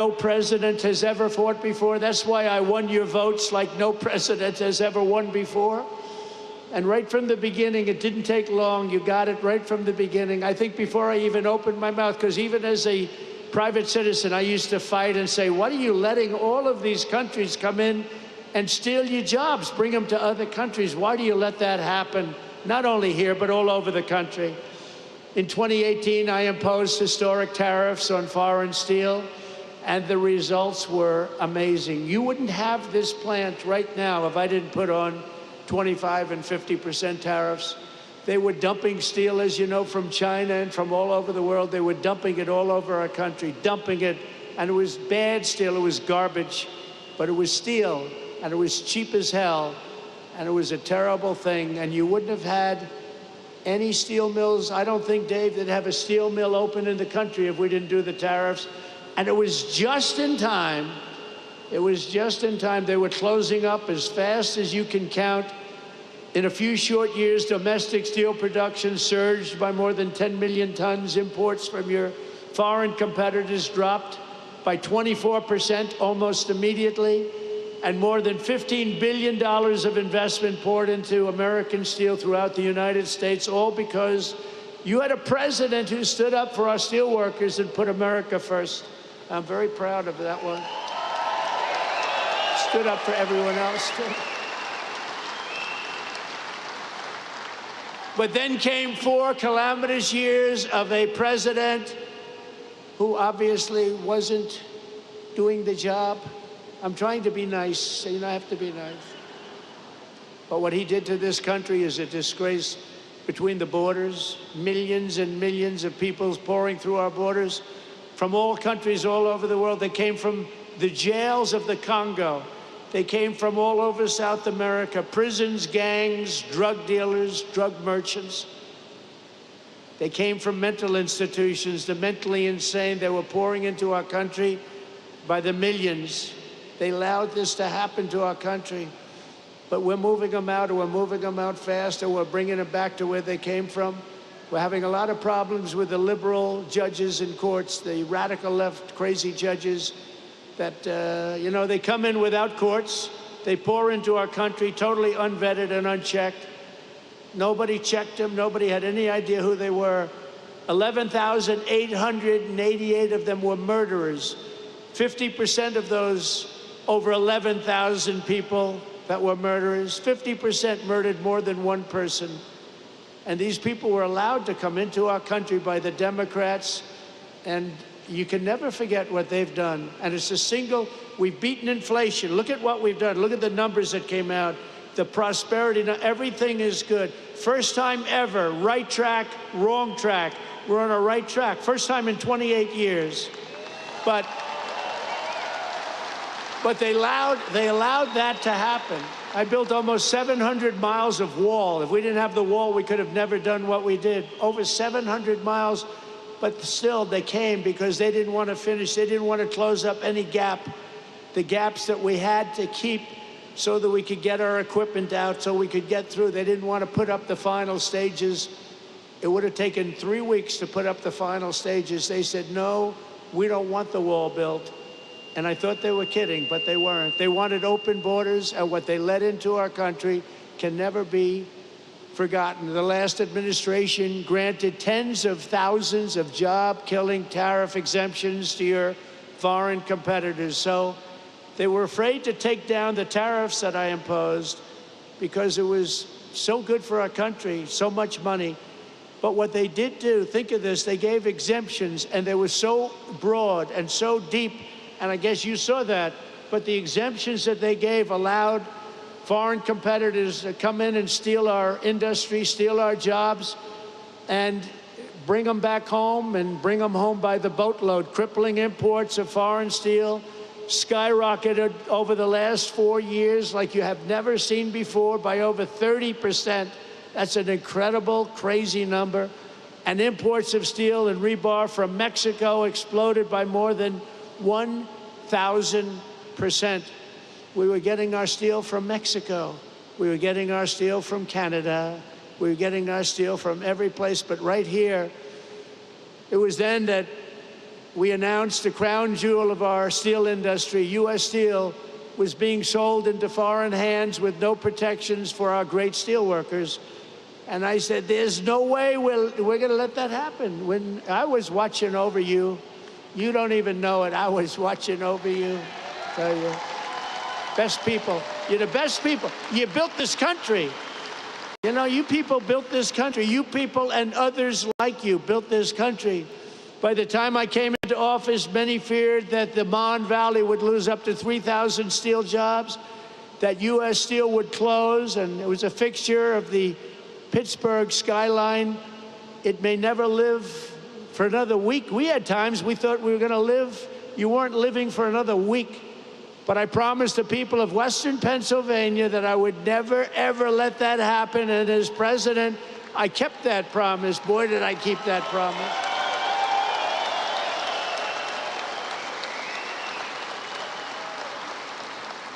no president has ever fought before. That's why I won your votes like no president has ever won before. And right from the beginning, it didn't take long. You got it right from the beginning. I think before I even opened my mouth, because even as a private citizen, I used to fight and say, what are you letting all of these countries come in and steal your jobs, bring them to other countries? Why do you let that happen? Not only here, but all over the country. In 2018, I imposed historic tariffs on foreign steel, and the results were amazing. You wouldn't have this plant right now if I didn't put on 25% and 50% tariffs. They were dumping steel, as you know, from China and from all over the world. They were dumping it all over our country, dumping it. And it was bad steel, it was garbage, but it was steel, and it was cheap as hell, and it was a terrible thing. And you wouldn't have had any steel mills. I don't think, Dave, they'd have a steel mill open in the country if we didn't do the tariffs. And it was just in time. It was just in time. They were closing up as fast as you can count. In a few short years, domestic steel production surged by more than 10 million tons. Imports from your foreign competitors dropped by 24% almost immediately. And more than $15 billion of investment poured into American steel throughout the United States, all because you had a president who stood up for our steel workers and put America first. I'm very proud of that one. Stood up for everyone else, too. But then came 4 calamitous years of a president who obviously wasn't doing the job. I'm trying to be nice, so you know, I have to be nice. But what he did to this country is a disgrace. Between the borders, millions and millions of people pouring through our borders from all countries all over the world. They came from the jails of the Congo. They came from all over South America, prisons, gangs, drug dealers, drug merchants. They came from mental institutions, the mentally insane. They were pouring into our country by the millions. They allowed this to happen to our country. But we're moving them out, or we're moving them out fast, or we're bringing them back to where they came from. We're having a lot of problems with the liberal judges in courts, the radical left crazy judges that, you know, they come in without courts. They pour into our country totally unvetted and unchecked. Nobody checked them. Nobody had any idea who they were. 11,888 of them were murderers. 50% of those over 11,000 people that were murderers, 50% murdered more than one person. And these people were allowed to come into our country by the Democrats, and you can never forget what they've done. And it's a single, we've beaten inflation. Look at what we've done. Look at the numbers that came out. The prosperity, now everything is good. First time ever, right track, wrong track. We're on a right track. First time in 28 years. But they allowed that to happen. I built almost 700 miles of wall. If we didn't have the wall, we could have never done what we did. Over 700 miles, but still they came because they didn't want to finish. They didn't want to close up any gap, the gaps that we had to keep so that we could get our equipment out, so we could get through. They didn't want to put up the final stages. It would have taken 3 weeks to put up the final stages. They said, no, we don't want the wall built. And I thought they were kidding, but they weren't. They wanted open borders, and what they let into our country can never be forgotten. The last administration granted tens of thousands of job-killing tariff exemptions to your foreign competitors. So they were afraid to take down the tariffs that I imposed because it was so good for our country, so much money. But what they did do, think of this, they gave exemptions, and they were so broad and so deep. And I guess you saw that, but the exemptions that they gave allowed foreign competitors to come in and steal our industry, steal our jobs, and bring them back home, and bring them home by the boatload. Crippling imports of foreign steel skyrocketed over the last 4 years like you have never seen before, by over 30%. That's an incredible, crazy number. And imports of steel and rebar from Mexico exploded by more than 1,000%. We were getting our steel from Mexico. We were getting our steel from Canada. We were getting our steel from every place, but right here, it was then that we announced the crown jewel of our steel industry, U.S. Steel, was being sold into foreign hands with no protections for our great steel workers. And I said, there's no way we're going to let that happen. When I was watching over you, you don't even know it, I was watching over you, I tell you. Best people. You're the best people. You built this country. You know, you people built this country. You people and others like you built this country. By the time I came into office, many feared that the Mon Valley would lose up to 3,000 steel jobs, that U.S. Steel would close, and it was a fixture of the Pittsburgh skyline. It may never live for another week. We had times we thought we were going to live. You weren't living for another week. But I promised the people of Western Pennsylvania that I would never, ever let that happen. And as president, I kept that promise. Boy, did I keep that promise.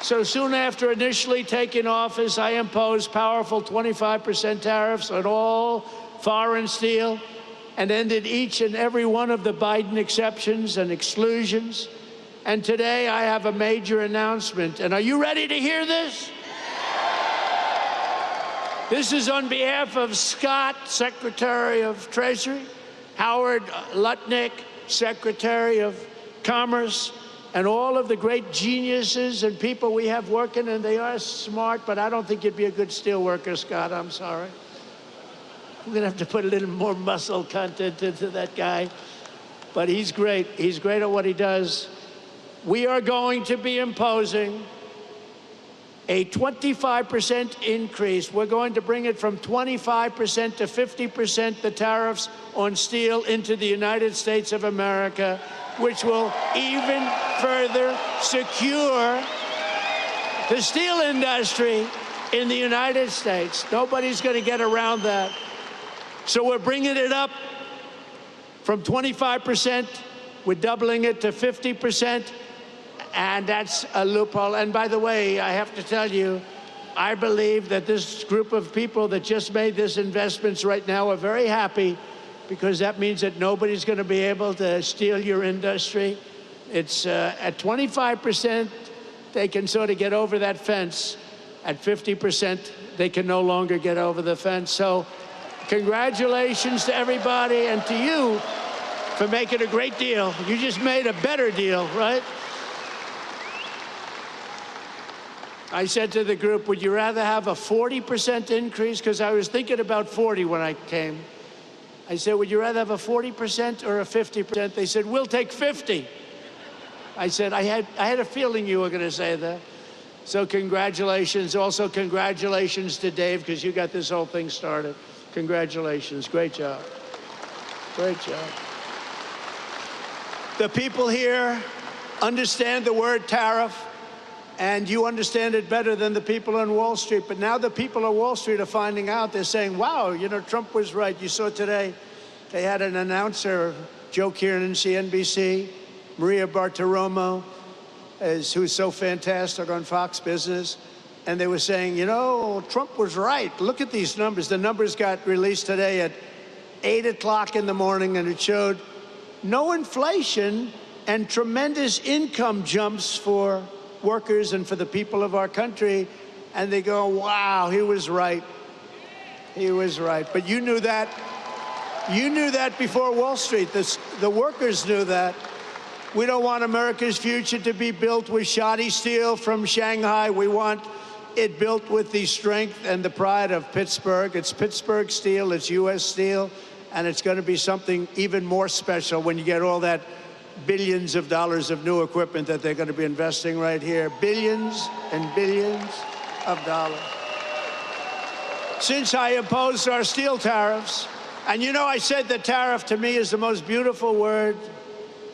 So soon after initially taking office, I imposed powerful 25% tariffs on all foreign steel and ended each and every one of the Biden exceptions and exclusions. And today I have a major announcement. And are you ready to hear this? This is on behalf of Scott, Secretary of Treasury, Howard Lutnick, Secretary of Commerce, and all of the great geniuses and people we have working, and they are smart, but I don't think you'd be a good steel worker, Scott. I'm sorry. I'm going to have to put a little more muscle content into that guy. But he's great. He's great at what he does. We are going to be imposing a 25% increase. We're going to bring it from 25% to 50%, the tariffs on steel into the United States of America, which will even further secure the steel industry in the United States. Nobody's going to get around that. So we're bringing it up from 25%. We're doubling it to 50%. And that's a loophole. And by the way, I have to tell you, I believe that this group of people that just made these investments right now are very happy, because that means that nobody's going to be able to steal your industry. It's at 25%, they can sort of get over that fence. At 50%, they can no longer get over the fence. So congratulations to everybody and to you for making a great deal. You just made a better deal, right? I said to the group, would you rather have a 40% increase? Because I was thinking about 40 when I came. I said, would you rather have a 40% or a 50%? They said, we'll take 50. I said, I had a feeling you were going to say that. So congratulations. Also, congratulations to Dave, because you got this whole thing started. Congratulations. Great job. Great job. The people here understand the word tariff, and you understand it better than the people on Wall Street. But now the people on Wall Street are finding out. They're saying, wow, you know, Trump was right. You saw today, they had an announcer, Joe Kiernan, CNBC, Maria Bartiromo, who's so fantastic on Fox Business. And they were saying, you know, Trump was right. Look at these numbers. The numbers got released today at 8 o'clock in the morning, and it showed no inflation and tremendous income jumps for workers and for the people of our country. And they go, wow, he was right. He was right. But you knew that. You knew that before Wall Street. The workers knew that. We don't want America's future to be built with shoddy steel from Shanghai. We want it built with the strength and the pride of Pittsburgh. It's Pittsburgh steel, it's U.S. steel, and it's going to be something even more special when you get all that billions of dollars of new equipment that they're going to be investing right here. Billions and billions of dollars. Since I imposed our steel tariffs, and you know, I said that tariff to me is the most beautiful word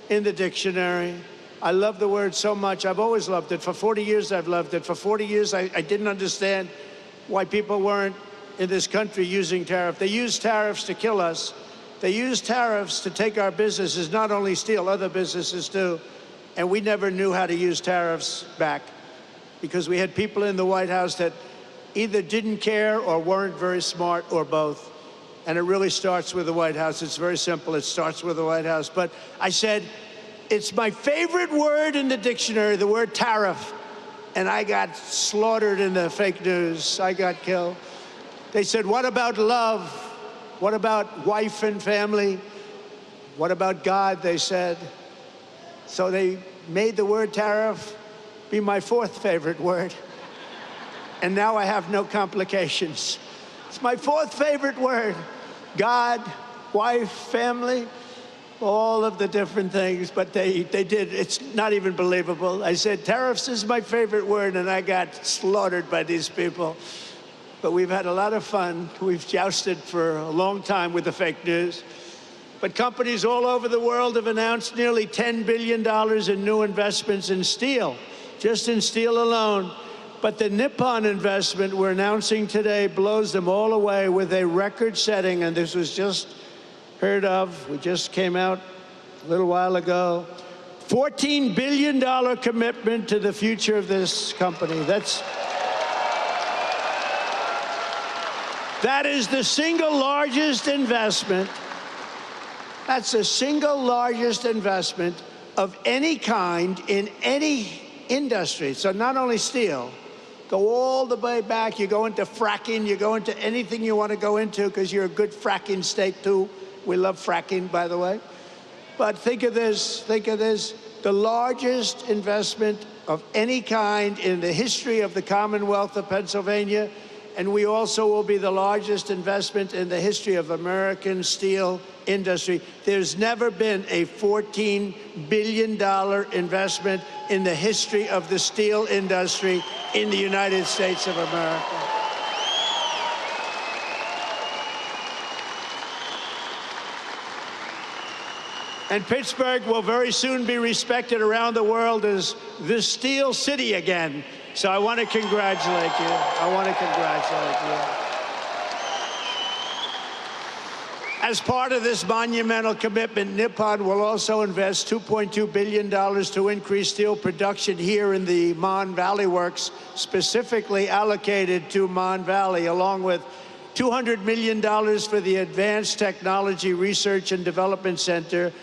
in the dictionary. I love the word so much. I've always loved it. For 40 years, I've loved it. For 40 years, I didn't understand why people weren't in this country using tariff. They use tariffs to kill us. They use tariffs to take our businesses, not only steel, other businesses too. And we never knew how to use tariffs back, because we had people in the White House that either didn't care or weren't very smart, or both. And it really starts with the White House. It's very simple. It starts with the White House. But I said, It's my favorite word in the dictionary, the word tariff. And I got slaughtered in the fake news. I got killed. They said, what about love? What about wife and family? What about God, they said. So they made the word tariff be my fourth favorite word. And now I have no complications. It's my fourth favorite word. God, wife, family, all of the different things, but they did. It's not even believable. I said, tariffs is my favorite word, and I got slaughtered by these people. But we've had a lot of fun. We've jousted for a long time with the fake news. But companies all over the world have announced nearly $10 billion in new investments in steel, just in steel alone. But the Nippon investment we're announcing today blows them all away with a record-setting, and this was just heard of. We just came out a little while ago. $14 billion commitment to the future of this company. That is the single largest investment. That's the single largest investment of any kind in any industry. So not only steel, go all the way back. You go into fracking, you go into anything you want to go into because you're a good fracking state too. We love fracking, by the way. But think of this, the largest investment of any kind in the history of the Commonwealth of Pennsylvania, and we also will be the largest investment in the history of American steel industry. There's never been a $14 billion investment in the history of the steel industry in the United States of America. And Pittsburgh will very soon be respected around the world as the Steel City again. So I want to congratulate you. As part of this monumental commitment, Nippon will also invest $2.2 billion to increase steel production here in the Mon Valley Works, specifically allocated to Mon Valley, along with $200 million for the Advanced Technology Research and Development Center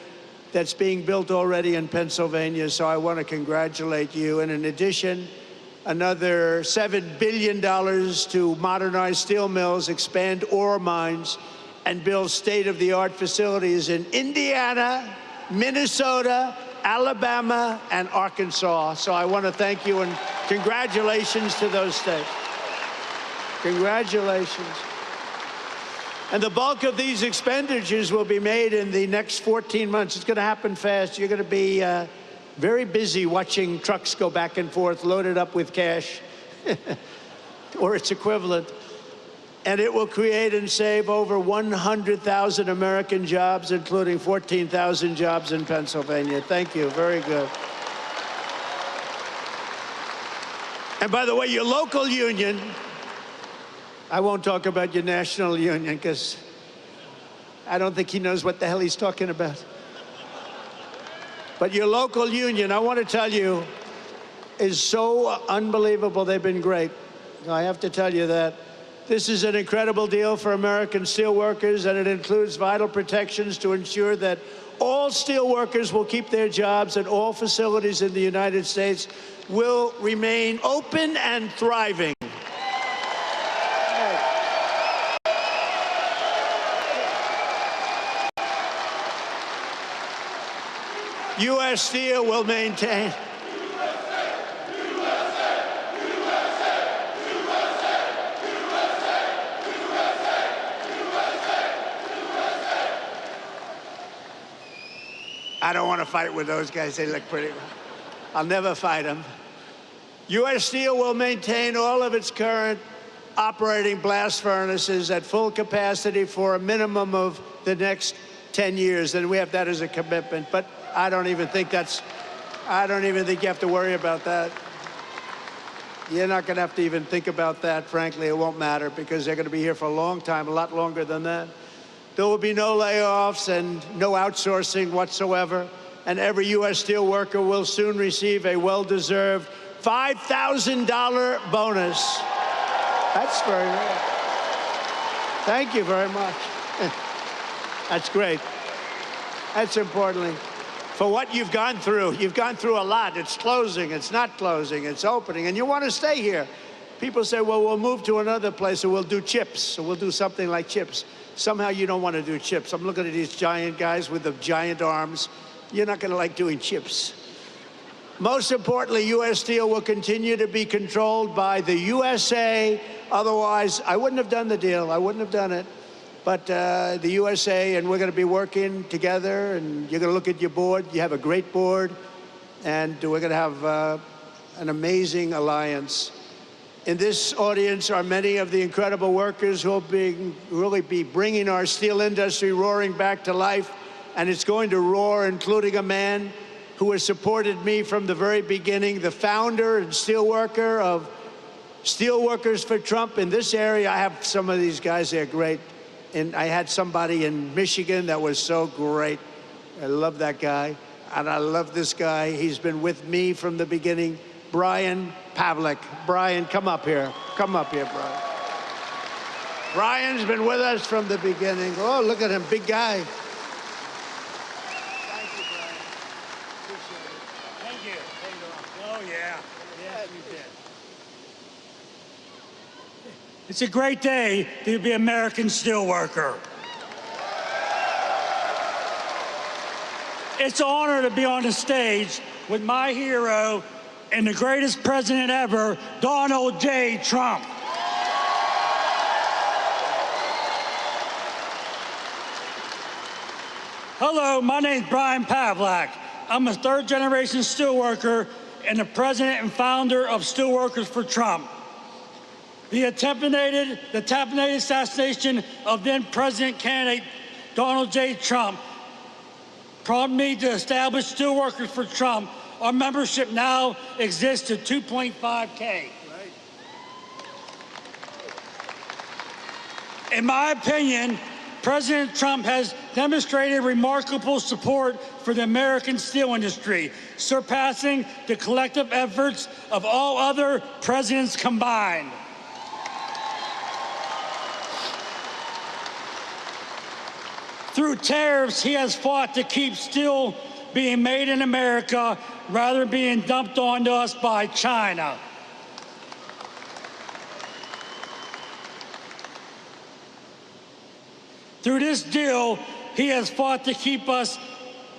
that's being built already in Pennsylvania. So I want to congratulate you. And in addition, another $7 billion to modernize steel mills, expand ore mines, and build state-of-the-art facilities in Indiana, Minnesota, Alabama, and Arkansas. So I want to thank you and congratulations to those states. Congratulations. And the bulk of these expenditures will be made in the next 14 months. It's going to happen fast. You're going to be very busy watching trucks go back and forth, loaded up with cash, or its equivalent. And it will create and save over 100,000 American jobs, including 14,000 jobs in Pennsylvania. Thank you. Very good. And by the way, your local union, I won't talk about your national union because I don't think he knows what the hell he's talking about. But your local union, I want to tell you, is so unbelievable. They've been great. I have to tell you that. This is an incredible deal for American steelworkers, and it includes vital protections to ensure that all steelworkers will keep their jobs and all facilities in the United States will remain open and thriving. U.S. Steel will maintain. I don't want to fight with those guys. They look pretty. I'll never fight them. U.S. Steel will maintain all of its current operating blast furnaces at full capacity for a minimum of the next 10 years. And we have that as a commitment. But I don't even think you have to worry about that. You're not going to have to even think about that, frankly. It won't matter because they're going to be here for a long time, a lot longer than that. There will be no layoffs and no outsourcing whatsoever. And every U.S. steel worker will soon receive a well-deserved $5,000 bonus. That's very good. Thank you very much. That's great. That's importantly. for what you've gone through. You've gone through a lot. It's closing, it's not closing, it's opening, and you want to stay here. People say, well, we'll move to another place, or we'll do chips, or we'll do something like chips. Somehow you don't want to do chips. I'm looking at these giant guys with the giant arms. You're not going to like doing chips. Most importantly, U.S. Steel will continue to be controlled by the USA. Otherwise, I wouldn't have done the deal. I wouldn't have done it. But the USA, and we're going to be working together, and you're going to look at your board. You have a great board, and we're going to have an amazing alliance. In this audience are many of the incredible workers who will really be bringing our steel industry roaring back to life, and it's going to roar, including a man who has supported me from the very beginning, the founder and steelworker of Steelworkers for Trump. In this area, I have some of these guys, they're great. And I had somebody in Michigan that was so great. I love that guy, and I love this guy. He's been with me from the beginning. Brian Pavlik. Brian, come up here. Come up here, Brian. Brian's been with us from the beginning. Oh, look at him, big guy. Thank you, Brian. Appreciate it. Thank you. Oh, yeah. Yes, you did. It's a great day to be an American steelworker. It's an honor to be on the stage with my hero and the greatest president ever, Donald J. Trump. Hello, my name's Brian Pavlik. I'm a third-generation steelworker and the president and founder of Steelworkers for Trump. The attempted assassination of then-president candidate Donald J. Trump prompted me to establish Steelworkers for Trump. Our membership now exists to 2.5K. Right. In my opinion, President Trump has demonstrated remarkable support for the American steel industry, surpassing the collective efforts of all other presidents combined. Through tariffs, he has fought to keep steel being made in America rather than being dumped onto us by China. Through this deal, he has fought to keep us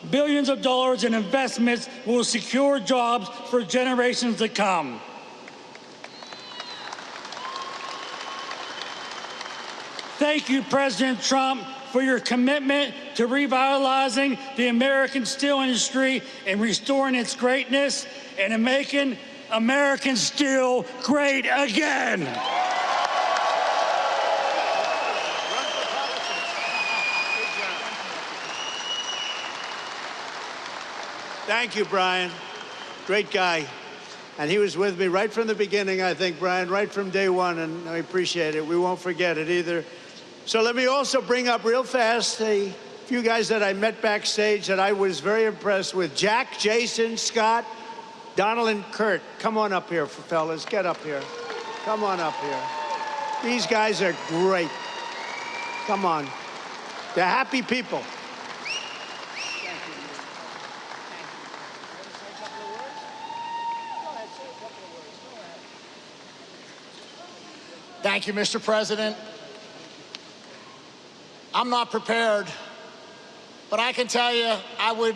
billions of dollars in investments that will secure jobs for generations to come. Thank you, President Trump, for your commitment to revitalizing the American steel industry and restoring its greatness and in making American steel great again. Thank you, Brian. Great guy. And he was with me right from the beginning, I think, Brian, right from day one, and I appreciate it. We won't forget it either. So let me also bring up real fast a few guys that I met backstage that I was very impressed with. Jack, Jason, Scott, Donald, and Kurt. Come on up here, fellas. Get up here. Come on up here. These guys are great. Come on. They're happy people. Thank you, Mr. President. I'm not prepared, but I can tell you I would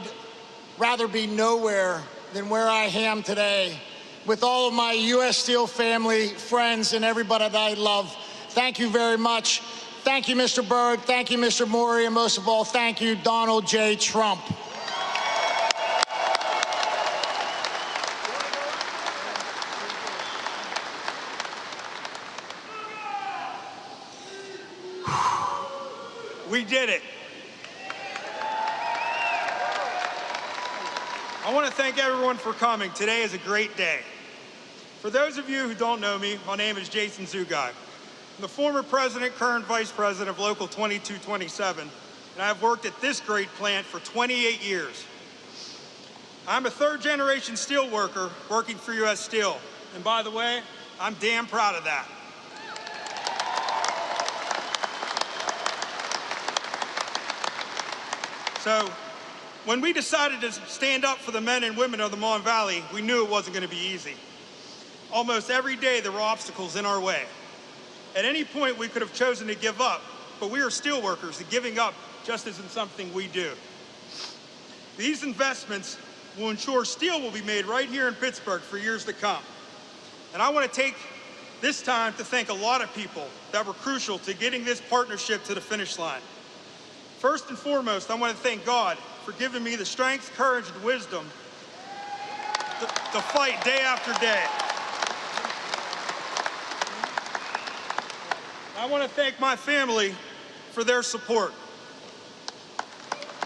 rather be nowhere than where I am today with all of my U.S. Steel family, friends, and everybody that I love. Thank you very much. Thank you, Mr. Berg. Thank you, Mr. Maury, and most of all, thank you, Donald J. Trump. We did it. I want to thank everyone for coming. Today is a great day. For those of you who don't know me, my name is Jason Zugai. I'm the former president, current vice president of Local 2227, and I've worked at this great plant for 28 years. I'm a third-generation steel worker working for U.S. Steel, and by the way, I'm damn proud of that. So, When we decided to stand up for the men and women of the Mon Valley, we knew it wasn't going to be easy. Almost every day there were obstacles in our way. At any point we could have chosen to give up, but we are steel workers, and giving up just isn't something we do. These investments will ensure steel will be made right here in Pittsburgh for years to come. And I want to take this time to thank a lot of people that were crucial to getting this partnership to the finish line. First and foremost, I want to thank God for giving me the strength, courage, and wisdom to fight day after day. I want to thank my family for their support.